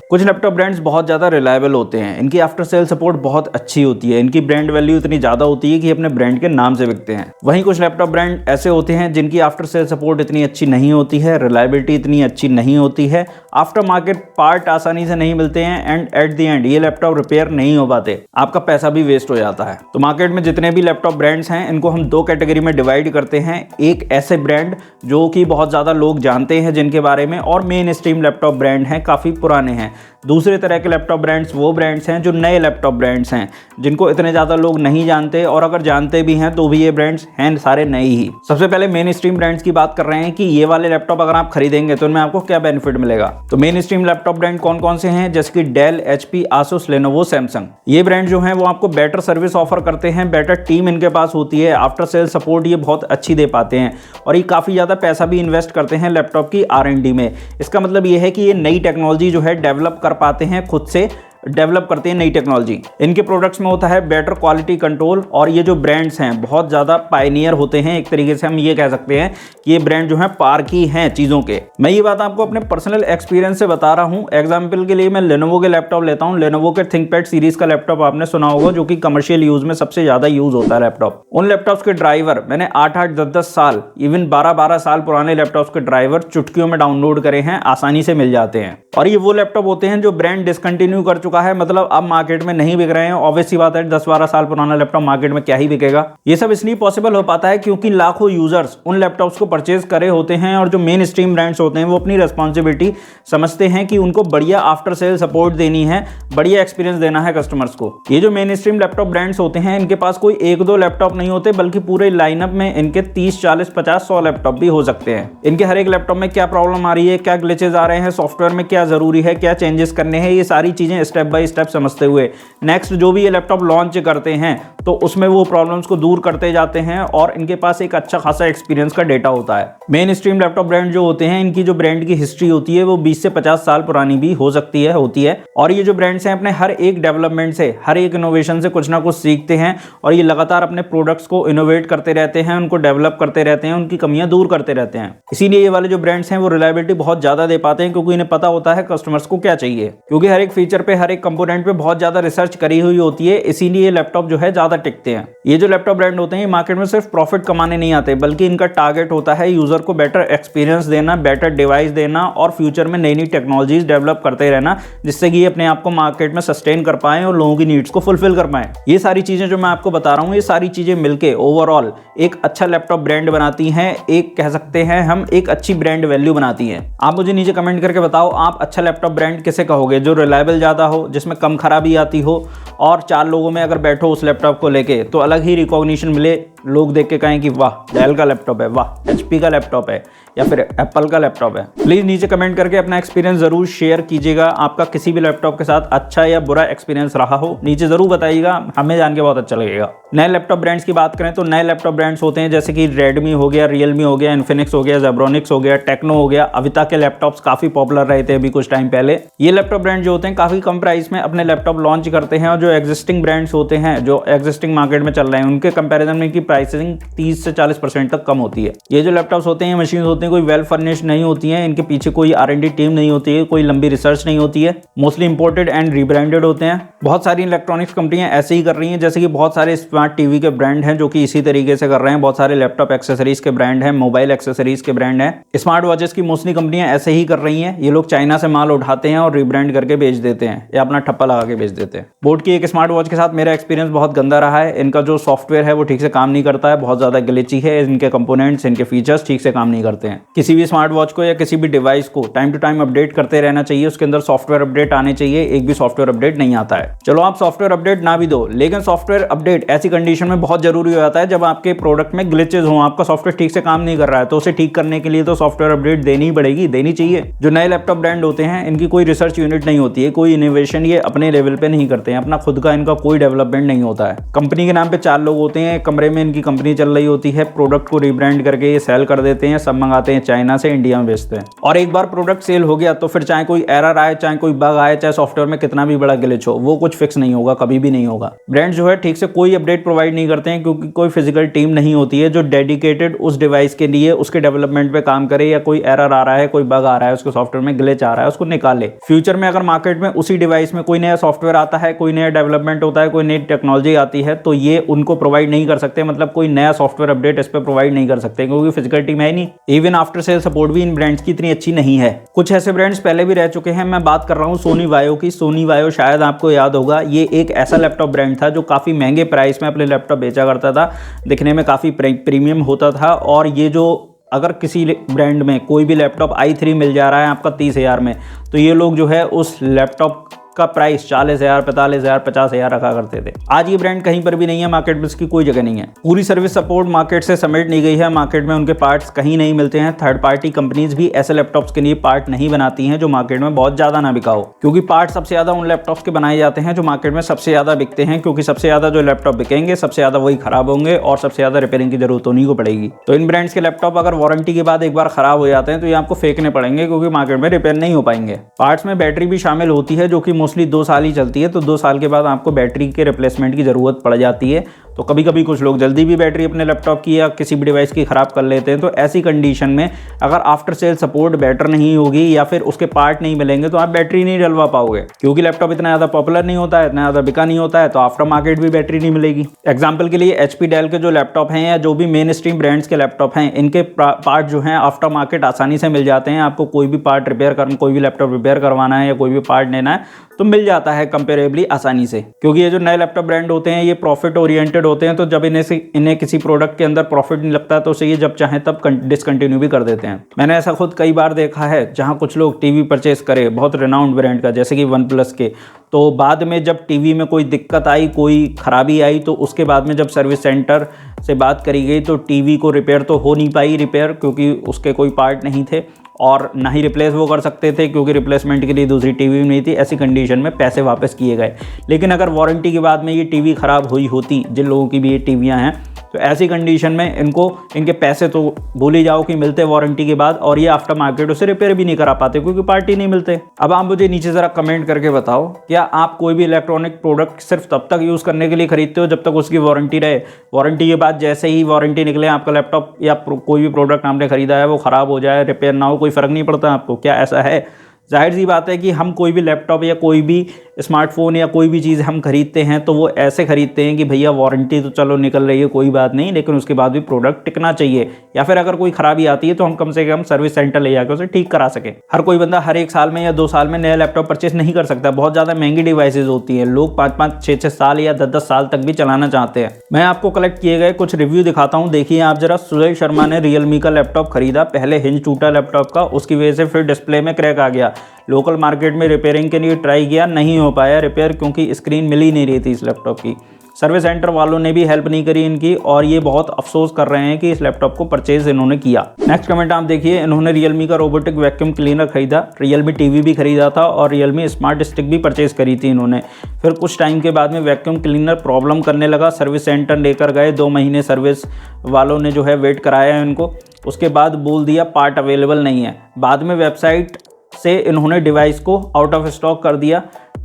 कुछ laptop brands बहुत ज़्यादा रिलायबल होते हैं, इनकी आफ्टर सेल सपोर्ट बहुत अच्छी होती है, इनकी ब्रांड वैल्यू इतनी ज़्यादा होती है कि अपने ब्रांड के नाम से बिकते हैं। वहीं कुछ लैपटॉप ब्रांड ऐसे होते हैं जिनकी आफ्टर सेल सपोर्ट इतनी अच्छी नहीं होती है, रिलायबिलिटी इतनी अच्छी नहीं होती है, आफ्टर मार्केट पार्ट आसानी से नहीं मिलते हैं एंड एट द एंड ये लैपटॉप रिपेयर नहीं हो पाते, आपका पैसा भी वेस्ट हो जाता है। तो मार्केट में जितने भी लैपटॉप ब्रांड्स हैं इनको हम दो कैटेगरी में डिवाइड करते हैं। एक ऐसे ब्रांड जो कि बहुत ज़्यादा लोग जानते हैं जिनके बारे में और मेन स्ट्रीम लैपटॉप ब्रांड हैं, काफ़ी पुराने हैं। दूसरे तरह के लैपटॉप ब्रांड्स वो ब्रांड्स हैं जो नए लैपटॉप ब्रांड्स हैं, जिनको इतने ज़्यादा लोग नहीं जानते और अगर जानते भी हैं तो भी ये ब्रांड्स हैं सारे नए ही। सबसे पहले मेन स्ट्रीम ब्रांड्स की बात कर रहे हैं कि ये वाले लैपटॉप अगर आप खरीदेंगे तो इनमें आपको क्या बेनिफिट मिलेगा। तो मेन स्ट्रीम लैपटॉप ब्रांड कौन कौन से हैं, जैसे कि Dell, HP, Asus, Lenovo, Samsung. ये ब्रांड जो हैं वो आपको बेटर सर्विस ऑफर करते हैं, बेटर टीम इनके पास होती है, आफ्टर सेल सपोर्ट ये बहुत अच्छी दे पाते हैं और ये काफ़ी ज़्यादा पैसा भी इन्वेस्ट करते हैं लैपटॉप की R&D में। इसका मतलब ये है कि ये नई टेक्नोलॉजी जो है डेवलप कर पाते हैं, खुद से डेवलप करते हैं नई टेक्नोलॉजी। इनके प्रोडक्ट्स में होता है बेटर क्वालिटी कंट्रोल और ये जो ब्रांड्स हैं बहुत ज़्यादा पायनियर होते हैं। एक तरीके से हम ये कह सकते हैं कि ये ब्रांड जो है पारकी हैं चीज़ों के। मैं ये बात आपको अपने पर्सनल एक्सपीरियंस से बता रहा हूँ। एग्जाम्पल के लिए मैं लेनोवो के लैपटॉप लेता हूँ। लेनोवो के थिंकपैड सीरीज़ का लैपटॉप आपने सुना होगा, जो कि कमर्शियल यूज़ में सबसे ज़्यादा यूज़ होता है लैपटॉप। उन लैपटॉप्स के ड्राइवर मैंने 8-8, 10-10 साल, इवन 12-12 साल पुराने लैपटॉप्स के ड्राइवर चुटकियों में डाउनलोड करे हैं, आसानी से मिल जाते हैं। और ये वो लैपटॉप होते हैं जो ब्रांड डिसकंटिन्यू कर चुका है, मतलब अब मार्केट में नहीं बिक रहे हैं। ऑब्वियस सी बात है, 10-12 साल पुराना लैपटॉप मार्केट में क्या ही बिकेगा। ये सब इसलिए पॉसिबल हो पाता है क्योंकि लाखों यूजर्स उन लैपटॉप्स को परचेज करे होते हैं और जो मेन स्ट्रीम ब्रांड्स होते हैं वो अपनी रिस्पॉन्सिबिलिटी समझते हैं कि उनको बढ़िया आफ्टर सेल सपोर्ट देनी है, बढ़िया एक्सपीरियंस देना है कस्टमर्स को। ये जो मेन स्ट्रीम लैपटॉप ब्रांड्स होते हैं इनके पास कोई 1-2 लैपटॉप नहीं होते, बल्कि पूरे लाइनअप में इनके 30, 40, 50, 100 लैपटॉप भी हो सकते हैं। इनके हर एक लैपटॉप में क्या प्रॉब्लम आ रही है, क्या ग्लिचेज आ रहे हैं, सॉफ्टवेयर में क्या जरूरी है, क्या चेंजेस करने हैं, ये सारी चीजें स्टेप बाय स्टेप समझते हुए नेक्स्ट जो भी ये लैपटॉप लॉन्च करते हैं तो उसमें वो प्रॉब्लम्स को दूर करते जाते हैं और इनके पास एक अच्छा खासा एक्सपीरियंस का डेटा होता है। मेन स्ट्रीम लैपटॉप ब्रांड जो होते हैं इनकी जो ब्रांड की हिस्ट्री होती है वो 20 से 50 साल पुरानी भी हो सकती है, होती है। और ये जो ब्रांड्स हैं अपने हर एक डेवलपमेंट से, हर एक इनोवेशन से कुछ ना कुछ सीखते हैं और ये लगातार अपने प्रोडक्ट्स को इनोवेट करते रहते हैं, उनको डेवलप करते रहते हैं, उनकी कमियां दूर करते रहते हैं। इसीलिए ये वाले जो ब्रांड्स हैं वो रिलायबिलिटी बहुत ज्यादा दे पाते हैं, क्योंकि इन्हें पता होता है कस्टमर्स को क्या चाहिए। क्योंकि हर एक फीचर पे, हर एक कंपोनेंट पे बहुत ज्यादा रिसर्च करी हुई होती है, इसीलिए ये लैपटॉप जो है ज्यादा टिकते हैं। ये जो लैपटॉप ब्रांड होते हैं ये मार्केट में सिर्फ प्रॉफिट कमाने नहीं आते, बल्कि इनका टारगेट होता है यूजर को बेटर एक्सपीरियंस देना, बेटर डिवाइस देना और फ्यूचर में नई नई टेक्नोलॉजीज डेवलप करते रहना, जिससे कि ये अपने आप को मार्केट में सस्टेन कर पाएं और लोगों की नीड्स को फुलफिल कर पाएं। ये सारी चीजें जो मैं आपको बता रहा हूँ, ये सारी चीजें मिलकर ओवरऑल एक अच्छा लैपटॉप ब्रांड बनाती हैं, एक कह सकते हैं हम एक अच्छी ब्रांड वैल्यू बनाती हैं। आप मुझे नीचे कमेंट करके बताओ, आप अच्छा लैपटॉप ब्रांड किसे कहोगे? जो रिलायबल ज्यादा हो, जिसमें कम खराबी आती हो और 4 लोगों में अगर बैठो उस लैपटॉप को लेके तो अलग ही रिकॉग्निशन मिले, लोग देख के कहें कि वाह डेल का लैपटॉप है, वाह HP का लैपटॉप है या फिर एप्पल का लैपटॉप है। प्लीज नीचे कमेंट करके अपना एक्सपीरियंस जरूर शेयर कीजिएगा। आपका किसी भी लैपटॉप के साथ अच्छा या बुरा एक्सपीरियंस रहा हो नीचे जरूर बताइएगा, हमें जान के बहुत अच्छा लगेगा। नए लैपटॉप ब्रांड्स की बात करें तो नए लैपटॉप ब्रांड्स होते हैं जैसे कि रेडमी हो गया, रियलमी हो गया, इन्फिनिक्स हो गया, जेब्रोनिक्स हो गया, टेक्नो हो गया। अविता के लैपटॉप्स काफी पॉपुलर रहे थे अभी कुछ टाइम पहले। ये लैपटॉप ब्रांड जो होते हैं काफी कम प्राइस में अपने लैपटॉप लॉन्च करते हैं और जो एग्जिस्टिंग ब्रांड्स होते हैं, जो एग्जिस्टिंग मार्केट में चल रहे हैं, उनके कंपैरिजन में इनकी प्राइसिंग 30 से 40% तक कम होती है। ये जो लैपटॉप्स होते हैं, ये मशीन होते हैं, कोई वेल फर्निश्ड नहीं होती हैं, इनके पीछे कोई R&D टीम नहीं होती है, कोई लंबी रिसर्च नहीं होती है, मोस्टली इंपोर्टेड एंड रीब्रांडेड होते हैं। बहुत सारी इलेक्ट्रॉनिक्स कंपनियां ऐसे ही कर रही हैं, जैसे कि बहुत सारे स्मार्ट टीवी के ब्रांड हैं जो कि इसी तरीके से कर रहे हैं, बहुत सारे लैपटॉप एक्सेसरीज के ब्रांड हैं, मोबाइल एक्सेसरीज के ब्रांड हैं, स्मार्ट वॉचेस की मोस्टली कंपनियां ऐसे ही कर रही हैं। ये लोग चाइना से माल उठाते हैं और रीब्रांड करके बेच देते हैं या अपना ठप्पा लगा के बेच देते हैं। बोट की एक स्मार्ट वॉच के साथ मेरा एक्सपीरियंस बहुत गंदा रहा है। इनका जो सॉफ्टवेयर है वो ठीक से काम नहीं करता है, बहुत ज्यादा ग्लिची है, इनके कंपोनेंट्स, इनके फीचर्स ठीक से काम नहीं करते हैं। किसी भी स्मार्ट वॉच को या किसी भी डिवाइस को टाइम टू टाइम अपडेट करते रहना चाहिए, उसके अंदर सॉफ्टवेयर अपडेट आने चाहिए। एक भी सॉफ्टवेयर अपडेट नहीं आता है। चलो आप सॉफ्टवेयर अपडेट ना भी दो, लेकिन सॉफ्टवेयर अपडेट ऐसी कंडीशन में बहुत जरूरी हो जाता है जब आपके प्रोडक्ट में ग्लिचेस हो, आपका सॉफ्टवेयर ठीक से काम नहीं कर रहा है, तो उसे ठीक करने के लिए तो सॉफ्टवेयर अपडेट देनी ही पड़ेगी, देनी चाहिए। जो नए लैपटॉप ब्रांड होते हैं इनकी कोई रिसर्च यूनिट नहीं होती है, कोई इनोवेशन ये अपने लेवल पे नहीं करते हैं, अपना खुद का इनका कोई डेवलपमेंट नहीं होता है। कंपनी के नाम पे 4 लोग होते हैं, कमरे में इनकी कंपनी चल रही होती है, प्रोडक्ट को रीब्रांड करके ये सेल कर देते हैं, सब मंगाते हैं चाइना से, इंडिया में बेचते हैं। और एक बार प्रोडक्ट सेल हो गया तो फिर चाहे कोई एरर आए, चाहे कोई बग आए, चाहे सॉफ्टवेयर में कितना भी बड़ा ग्लिच हो, वो कुछ फिक्स नहीं होगा, कभी भी नहीं होगा। ब्रांड जो है ठीक से कोई अपडेट प्रोवाइड नहीं करते हैं, क्योंकि कोई फिजिकल टीम नहीं होती है जो डेडिकेटेड उस डिवाइस के लिए उसके डेवलपमेंट पे काम करे, या कोई एरर आ रहा है, कोई बग आ रहा है, उसको सॉफ्टवेयर में ग्लिच आ रहा है, उसको निकाले। फ्यूचर में अगर मार्केट में उसी डिवाइस में कोई नया सॉफ्टवेयर आता है, कोई नया डेवलपमेंट होता है, कोई नई टेक्नोलॉजी आती है, तो ये उनको प्रोवाइड नहीं कर सकते, मतलब कोई नया सॉफ्टवेयर अपडेट इस पर प्रोवाइड नहीं कर सकते, क्योंकि फिजिकल टीम है नहीं। इवन आफ्टर सेल सपोर्ट भी इन ब्रांड्स की इतनी अच्छी नहीं है। कुछ ऐसे ब्रांड्स पहले भी रह चुके हैं। मैं बात कर रहा हूँ सोनी वायो की। सोनी वायो शायद आपको याद होगा, ये एक ऐसा लैपटॉप ब्रांड था जो काफ़ी महंगे प्राइस में अपने लैपटॉप बेचा करता था, दिखने में काफ़ी प्रीमियम होता था। और ये जो अगर किसी ब्रांड में कोई भी लैपटॉप i3 मिल जा रहा है आपका 30,000 में, तो ये लोग जो है उस लैपटॉप का प्राइस 40,000, 45,000, 50,000 रखा करते थे। आज ये ब्रांड कहीं पर भी नहीं है, मार्केट में इसकी कोई जगह नहीं है। पूरी सर्विस सपोर्ट मार्केट से समेट नहीं गई है, मार्केट में उनके पार्ट्स कहीं नहीं मिलते हैं। थर्ड पार्टी कंपनीज भी ऐसे लैपटॉप्स के लिए पार्ट नहीं बनाती हैं जो मार्केट में बहुत ज़्यादा ना बिका हो, क्योंकि पार्ट सबसे ज़्यादा उन लैपटॉप्स के बनाए जाते हैं जो मार्केट में सबसे ज़्यादा बिकते हैं, क्योंकि सबसे ज़्यादा जो लैपटॉप बिकेंगे सबसे ज़्यादा वही खराब होंगे और सबसे ज़्यादा रिपेयरिंग की जरूरत उन्हीं को पड़ेगी। तो इन ब्रांड्स के लैपटॉप अगर वारंटी के बाद एक बार खराब हो जाते हैं तो ये आपको फेंकने पड़ेंगे, क्योंकि मार्केट में रिपेयर नहीं हो पाएंगे। पार्ट्स में बैटरी भी शामिल होती है, जो कि मोस्टली 2 साल ही चलती है, तो 2 साल के बाद आपको बैटरी के रिप्लेसमेंट की ज़रूरत पड़ जाती है। तो कभी कभी कुछ लोग जल्दी भी बैटरी अपने लैपटॉप की या किसी भी डिवाइस की ख़राब कर लेते हैं। तो ऐसी कंडीशन में अगर आफ्टर सेल सपोर्ट बेटर नहीं होगी या फिर उसके पार्ट नहीं मिलेंगे तो आप बैटरी नहीं डलवा पाओगे, क्योंकि लैपटॉप इतना ज़्यादा पॉपुलर नहीं होता है, इतना ज़्यादा बिका नहीं होता है, तो आफ्टर मार्केट भी बैटरी नहीं मिलेगी। एग्जाम्पल के लिए HP डेल के जो लैपटॉप हैं या जो भी मेन स्ट्रीम ब्रांड्स के लैपटॉप हैं, इनके पार्ट जो हैं आफ्टर मार्केट आसानी से मिल जाते हैं। आपको कोई भी पार्ट कोई भी लैपटॉप रिपेयर करवाना है या कोई भी पार्ट लेना है तो मिल जाता है कंपेरेबली आसानी से, क्योंकि ये जो नए लैपटॉप ब्रांड होते हैं ये प्रॉफिट ओरिएंटेड होते हैं। तो जब इन्हें किसी प्रोडक्ट के अंदर प्रॉफिट नहीं लगता तो उसे ये जब चाहें तब डिसकंटिन्यू भी कर देते हैं। मैंने ऐसा खुद कई बार देखा है, जहां कुछ लोग टीवी परचेस करे बहुत रिनाउंड ब्रांड का, जैसे कि OnePlus के, तो बाद में जब टीवी में कोई दिक्कत आई, कोई खराबी आई, तो उसके बाद में जब सर्विस सेंटर से बात करी गई तो टीवी को रिपेयर तो हो नहीं पाई क्योंकि उसके कोई पार्ट नहीं थे और ना ही रिप्लेस वो कर सकते थे, क्योंकि रिप्लेसमेंट के लिए दूसरी टीवी नहीं थी। ऐसी कंडीशन में पैसे वापस किए गए। लेकिन अगर वारंटी के बाद में ये टीवी ख़राब हुई होती, जिन लोगों की भी ये टीवियाँ हैं, तो ऐसी कंडीशन में इनके पैसे तो भूल ही जाओ कि मिलते वारंटी के बाद, और ये आफ्टर मार्केट उसे रिपेयर भी नहीं करा पाते क्योंकि पार्टी नहीं मिलते। अब आप मुझे नीचे ज़रा कमेंट करके बताओ, क्या आप कोई भी इलेक्ट्रॉनिक प्रोडक्ट सिर्फ तब तक यूज़ करने के लिए खरीदते हो जब तक उसकी वारंटी रहे? वारंटी के बाद जैसे ही वारंटी निकले, आपका लैपटॉप या कोई भी प्रोडक्ट आपने खरीदा है वो ख़राब हो जाए, रिपेयर ना हो, कोई फ़र्क नहीं पड़ता आपको? क्या ऐसा है? जाहिर सी बात है कि हम कोई भी लैपटॉप या कोई भी स्मार्टफोन या कोई भी चीज़ हम खरीदते हैं तो वो ऐसे खरीदते हैं कि भैया वारंटी तो चलो निकल रही है कोई बात नहीं, लेकिन उसके बाद भी प्रोडक्ट टिकना चाहिए, या फिर अगर कोई खराबी आती है तो हम कम से कम सर्विस सेंटर ले जाकर उसे ठीक करा सकें। हर कोई बंदा हर 1 साल में या 2 साल में नया लैपटॉप परचेस नहीं कर सकता। बहुत ज़्यादा महंगी डिवाइसेज होती हैं, लोग 5-5, 6-6 साल या 10-10 साल तक भी चलाना चाहते हैं। मैं आपको कलेक्ट किए गए कुछ रिव्यू दिखाता हूँ, देखिए आप जरा। सुजय शर्मा ने रियलमी का लैपटॉप खरीदा, पहले हिंज टूटा लैपटॉप का, उसकी वजह से फिर डिस्प्ले में क्रैक आ गया। लोकल मार्केट में रिपेयरिंग के लिए ट्राई किया, नहीं हो पाया रिपेयर क्योंकि स्क्रीन मिल ही नहीं रही थी इस लैपटॉप की। सर्विस सेंटर वालों ने भी हेल्प नहीं करी इनकी, और ये बहुत अफसोस कर रहे हैं कि इस लैपटॉप को परचेज इन्होंने किया। नेक्स्ट कमेंट आप देखिए, इन्होंने रियलमी का रोबोटिक वैक्यूम क्लीनर खरीदा, रियलमी टीवी भी खरीदा था और रियलमी स्मार्ट स्टिक भी परचेज करी थी इन्होंने। फिर कुछ टाइम के बाद में वैक्यूम क्लीनर प्रॉब्लम करने लगा, सर्विस सेंटर लेकर गए, 2 महीने सर्विस वालों ने जो है वेट कराया इनको, उसके बाद बोल दिया पार्ट अवेलेबल नहीं है। बाद में वेबसाइट से इन्होंने डिवाइस को आउट ऑफ स्टॉक कर दिया।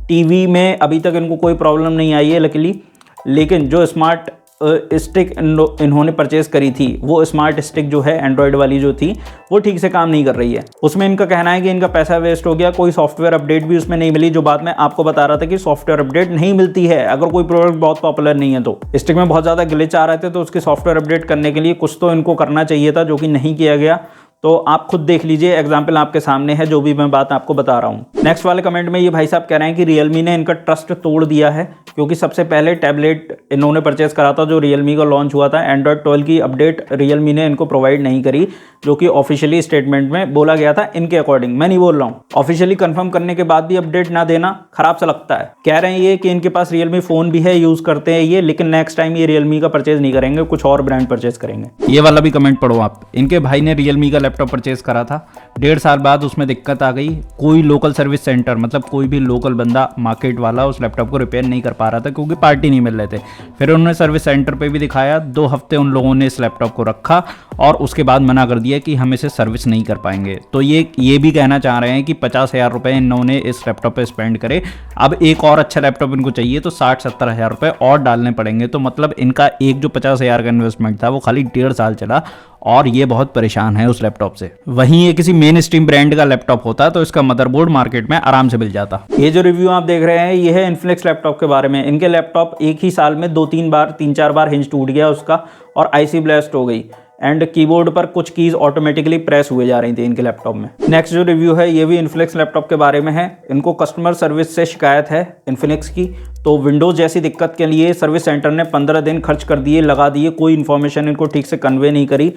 टीवी में अभी तक इनको कोई प्रॉब्लम नहीं आई है लकीली, लेकिन जो स्मार्ट स्टिक इन्होंने परचेज करी थी, वो स्मार्ट स्टिक जो है एंड्रॉयड वाली जो थी, वो ठीक से काम नहीं कर रही है। उसमें इनका कहना है कि इनका पैसा वेस्ट हो गया, कोई सॉफ्टवेयर अपडेट भी उसमें नहीं मिली, जो बात मैं आपको बता रहा था कि सॉफ्टवेयर अपडेट नहीं मिलती है अगर कोई प्रोडक्ट बहुत पॉपुलर नहीं है। तो स्टिक में बहुत ज़्यादा ग्लिच आ रहे थे, तो उसके सॉफ्टवेयर अपडेट करने के लिए कुछ तो इनको करना चाहिए था, जो कि नहीं किया गया। तो आप खुद देख लीजिए, एग्जाम्पल आपके सामने है, जो भी मैं बात आपको बता रहा हूँ। नेक्स्ट वाले कमेंट में ये भाई साहब कह रहे हैं कि रियलमी ने इनका ट्रस्ट तोड़ दिया है, क्योंकि सबसे पहले टैबलेट इन्होंने परचेस करा था जो रियलमी का लॉन्च हुआ था। एंड्रॉयड 12 की अपडेट रियलमी ने इनको प्रोवाइड नहीं करी, जो कि ऑफिशियली स्टेटमेंट में बोला गया था इनके अकॉर्डिंग। मैं नहीं बोल रहा हूँ, ऑफिशियली कंफर्म करने के बाद भी अपडेट ना देना खराब सा लगता है। कह रहे हैं ये कि इनके पास रियलमी फ़ोन भी है, यूज़ करते हैं ये, लेकिन नेक्स्ट टाइम ये रियलमी का परचेज नहीं करेंगे, कुछ और ब्रांड परचेज करेंगे। ये वाला भी कमेंट पढ़ो आप। इनके भाई ने रियलमी का लैपटॉप परचेस करा था, 1.5 साल बाद उसमें दिक्कत आ गई। कोई लोकल सर्विस सेंटर, मतलब कोई भी लोकल बंदा मार्केट वाला उस लैपटॉप को रिपेयर नहीं कर पा रहा था क्योंकि पार्टी नहीं मिल रहे थे। फिर उन्होंने सर्विस सेंटर पे भी दिखाया, 2 हफ्ते उन लोगों ने इस लैपटॉप को रखा और उसके बाद मना कर दिया कि हम इसे सर्विस नहीं कर पाएंगे। तो ये भी कहना चाह रहे हैं कि 50,000 रुपये इन्होंने इस लैपटॉप पे स्पेंड करे। अब एक और अच्छा लैपटॉप इनको चाहिए तो 60-70 हज़ार रुपये और डालने पड़ेंगे। तो मतलब इनका एक जो 50,000 का इन्वेस्टमेंट था वो खाली 1.5 साल चला और ये बहुत परेशान है उस लैपटॉप से। वहीं ये किसी मेन स्ट्रीम ब्रांड का लैपटॉप होता तो इसका मदरबोर्ड मार्केट में आराम से मिल जाता। ये जो रिव्यू आप देख रहे हैं ये है इन्फिनिक्स लैपटॉप के बारे में। इनके लैपटॉप एक ही साल में 3-4 बार हिंज टूट गया उसका और आईसी ब्लास्ट हो गई एंड कीबोर्ड पर कुछ कीज ऑटोमेटिकली प्रेस हुए जा रही थी इनके लैपटॉप में। नेक्स्ट जो रिव्यू है ये भी इन्फिनिक्स लैपटॉप के बारे में है। इनको कस्टमर सर्विस से शिकायत है इन्फिनिक्स की, तो विंडोज़ जैसी दिक्कत के लिए सर्विस सेंटर ने 15 दिन खर्च कर दिए, लगा दिए, कोई इन्फॉर्मेशन इनको ठीक से कन्वे नहीं करी।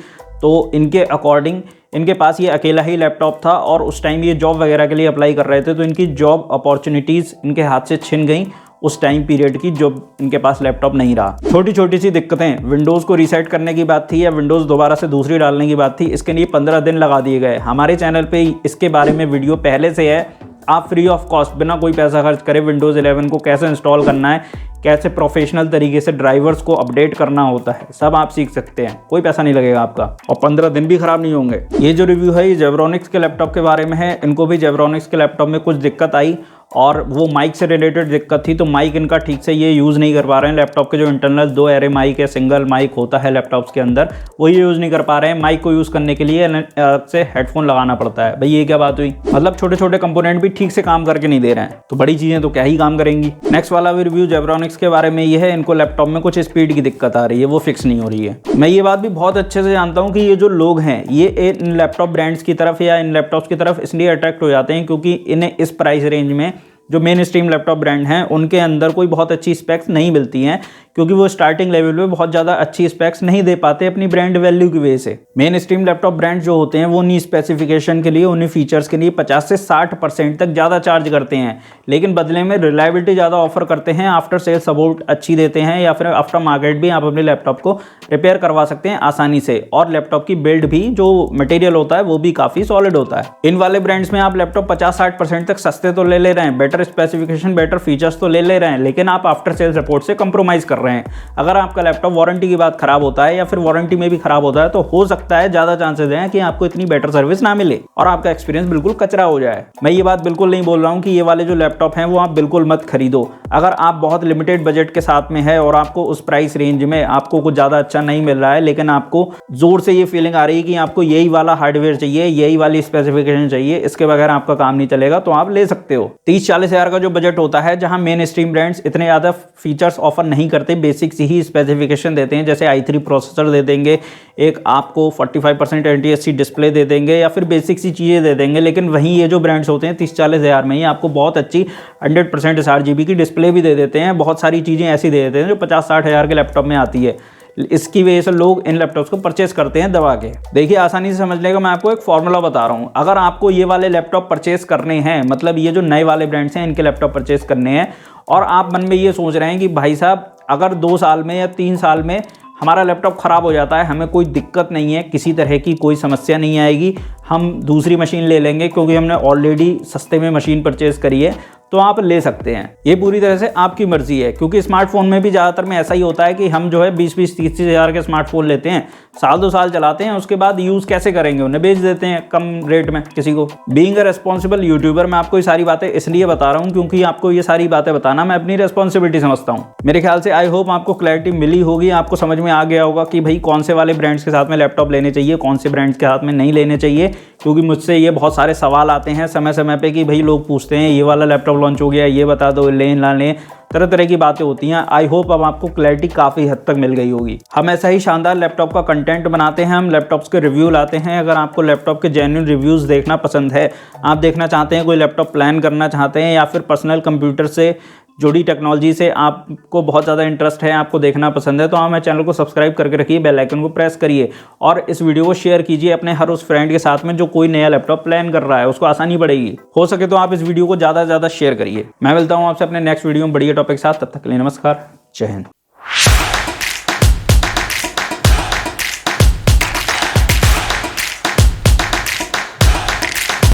तो इनके अकॉर्डिंग इनके पास ये अकेला ही लैपटॉप था और उस टाइम ये जॉब वगैरह के लिए अप्लाई कर रहे थे, तो इनकी जॉब अपॉर्चुनिटीज़ इनके हाथ से छिन गई उस टाइम पीरियड की जब इनके पास लैपटॉप नहीं रहा। छोटी छोटी सी दिक्कतें, विंडोज़ को रीसेट करने की बात थी या विंडोज़ दोबारा से दूसरी डालने की बात थी, इसके लिए 15 दिन लगा दिए गए। हमारे चैनल पे इसके बारे में वीडियो पहले से है, आप फ्री ऑफ कॉस्ट बिना कोई पैसा खर्च करे विंडोज़ 11 को कैसे इंस्टॉल करना है, कैसे प्रोफेशनल तरीके से ड्राइवर्स को अपडेट करना होता है, सब आप सीख सकते हैं, कोई पैसा नहीं लगेगा आपका और 15 दिन भी खराब नहीं होंगे। ये जो रिव्यू है ये जेब्रॉनिक्स के लैपटॉप के बारे में है। इनको भी जेब्रॉनिक्स के लैपटॉप में कुछ दिक्कत आई और वो माइक से रिलेटेड दिक्कत थी, तो माइक इनका ठीक से ये यूज़ नहीं कर पा रहे हैं। लैपटॉप के जो इंटरनल 2 एरे माइक है, सिंगल माइक होता है लैपटॉप्स के अंदर, वो ये यूज़ नहीं कर पा रहे हैं। माइक को यूज़ करने के लिए से हेडफोन लगाना पड़ता है। भाई ये क्या बात हुई, मतलब छोटे छोटे कंपोनेंट भी ठीक से काम करके नहीं दे रहे हैं, तो बड़ी चीज़ें तो क्या ही काम करेंगी। नेक्स्ट वाला भी रिव्यू जेब्रॉनिक्स के बारे में ये है। इनको लैपटॉप में कुछ स्पीड की दिक्कत आ रही है, वो फिक्स नहीं हो रही है। मैं ये बात भी बहुत अच्छे से जानता हूँ कि ये जो लोग हैं ये इन लैपटॉप ब्रांड्स की तरफ या इन लैपटॉप्स की तरफ इसलिए अट्रैक्ट हो जाते हैं क्योंकि इन्हें इस प्राइस रेंज में जो मेन स्ट्रीम लैपटॉप ब्रांड हैं उनके अंदर कोई बहुत अच्छी स्पेक्स नहीं मिलती हैं, क्योंकि वो स्टार्टिंग लेवल पे बहुत ज़्यादा अच्छी स्पेक्स नहीं दे पाते अपनी ब्रांड वैल्यू की वजह से। मेन स्ट्रीम लैपटॉप ब्रांड जो होते हैं वो उन्हीं स्पेसिफिकेशन के लिए, उन्हीं फीचर्स के लिए 50 से 60% तक ज़्यादा चार्ज करते हैं, लेकिन बदले में रिलायबिलिटी ज़्यादा ऑफर करते हैं, आफ्टर सेल सपोर्ट अच्छी देते हैं, या फिर आफ्टर मार्केट भी आप अपने लैपटॉप को रिपेयर करवा सकते हैं आसानी से, और लैपटॉप की बिल्ड भी जो मटेरियल होता है वो भी काफ़ी सॉलिड होता है। इन वाले ब्रांड्स में आप लैपटॉप 50-60% तक सस्ते तो ले रहे हैं, बेटर स्पेसिफिकेशन बेटर फीचर्स तो ले रहे हैं, लेकिन आप आफ्टर सेल सपोर्ट से कंप्रोमाइज कर रहे हैं। अगर आपका लैपटॉप वारंटी के बाद खराब होता है या फिर वारंटी में भी खराब होता है तो हो सकता है ज़्यादा चांसेस हैं कि आपको इतनी बेटर सर्विस ना मिले और आपका एक्सपीरियंस बिल्कुल कचरा हो जाए। मैं ये बात बिल्कुल नहीं बोल रहा हूँ कि ये वाले जो लैपटॉप हैं वो आप बिल्कुल मत खरीदो। अगर आप बहुत लिमिटेड बजट के साथ में है और आपको उस प्राइस रेंज में आपको कुछ ज़्यादा अच्छा नहीं मिल रहा है, लेकिन आपको जोर से ये फीलिंग आ रही है कि आपको यही वाला हार्डवेयर चाहिए, यही वाली स्पेसिफिकेशन चाहिए, इसके बगैर आपका काम नहीं चलेगा, तो आप ले सकते हो। 30-40 हज़ार का जो बजट होता है, जहां मेन स्ट्रीम ब्रांड्स इतने ज़्यादा फीचर्स ऑफर नहीं करते, बेसिक सी ही स्पेसिफिकेशन देते हैं, जैसे i3 प्रोसेसर दे देंगे, एक आपको 45% NTSC डिस्प्ले दे देंगे या फिर बेसिक सी चीज़ें दे देंगे, लेकिन वहीं ये जो ब्रांड्स होते हैं 30-40 हज़ार में ही आपको बहुत अच्छी 100% SRGB की डिस्प्ले भी दे देते हैं, बहुत सारी चीज़ें ऐसी दे देते हैं जो 50-60 हज़ार के लैपटॉप में आती है। इसकी वजह से लोग इन लैपटॉप्स को परचेस करते हैं दबा के। देखिए आसानी से समझने का मैं आपको एक फॉर्मूला बता रहा हूँ। अगर आपको ये वाले लैपटॉप परचेस करने हैं, मतलब ये जो नए वाले ब्रांड्स हैं इनके लैपटॉप परचेस करने हैं, और आप मन में ये सोच रहे हैं कि भाई साहब अगर 2 साल में या 3 साल में हमारा लैपटॉप ख़राब हो जाता है, हमें कोई दिक्कत नहीं है, किसी तरह की कोई समस्या नहीं आएगी, हम दूसरी मशीन ले लेंगे क्योंकि हमने ऑलरेडी सस्ते में मशीन परचेज़ करी है, तो आप ले सकते हैं। ये पूरी तरह से आपकी मर्जी है, क्योंकि स्मार्टफोन में भी ज़्यादातर में ऐसा ही होता है कि हम जो है 20-30 हज़ार के स्मार्टफोन लेते हैं, 1-2 साल चलाते हैं, उसके बाद यूज़ कैसे करेंगे, उन्हें बेच देते हैं कम रेट में किसी को। बीइंग अ रिस्पॉन्सिबल यूट्यूबर मैं आपको ये सारी बातें इसलिए बता रहा हूँ क्योंकि आपको ये सारी बातें बताना मैं अपनी रिस्पॉन्सिबिलिटी समझता हूँ। मेरे ख्याल से आई होप आपको क्लैरिटी मिली होगी, आपको समझ में आ गया होगा कि भाई कौन से वाले ब्रांड्स के साथ में लैपटॉप लेने चाहिए, कौन से ब्रांड्स के साथ में नहीं लेने चाहिए, क्योंकि मुझसे ये बहुत सारे सवाल आते हैं समय समय पे कि भाई लोग पूछते हैं ये वाला लैपटॉप लॉन्च हो गया, ये बता दो, लें ना लें, तरह तरह की बातें होती हैं। आई होप अब आपको क्लैरिटी काफ़ी हद तक मिल गई होगी। हम ऐसा ही शानदार लैपटॉप का कंटेंट बनाते हैं, हम लैपटॉप्स के रिव्यू लाते हैं। अगर आपको लैपटॉप के जेन्युइन रिव्यूज़ देखना पसंद है, आप देखना चाहते हैं, कोई लैपटॉप प्लान करना चाहते हैं, या फिर पर्सनल कंप्यूटर से जुड़ी टेक्नोलॉजी से आपको बहुत ज़्यादा इंटरेस्ट है, आपको देखना पसंद है, तो हमारे चैनल को सब्सक्राइब करके रखिए, बेल आइकन को प्रेस करिए और इस वीडियो को शेयर कीजिए अपने हर उस फ्रेंड के साथ में जो कोई नया लैपटॉप प्लान कर रहा है, उसको आसानी पड़ेगी। हो सके तो आप इस वीडियो को ज़्यादा से ज़्यादा शेयर करिए। मैं मिलता हूँ आपसे अपने नेक्स्ट वीडियो में बढ़िया टॉपिक के साथ, तब तक के लिए नमस्कार, जय हिंद।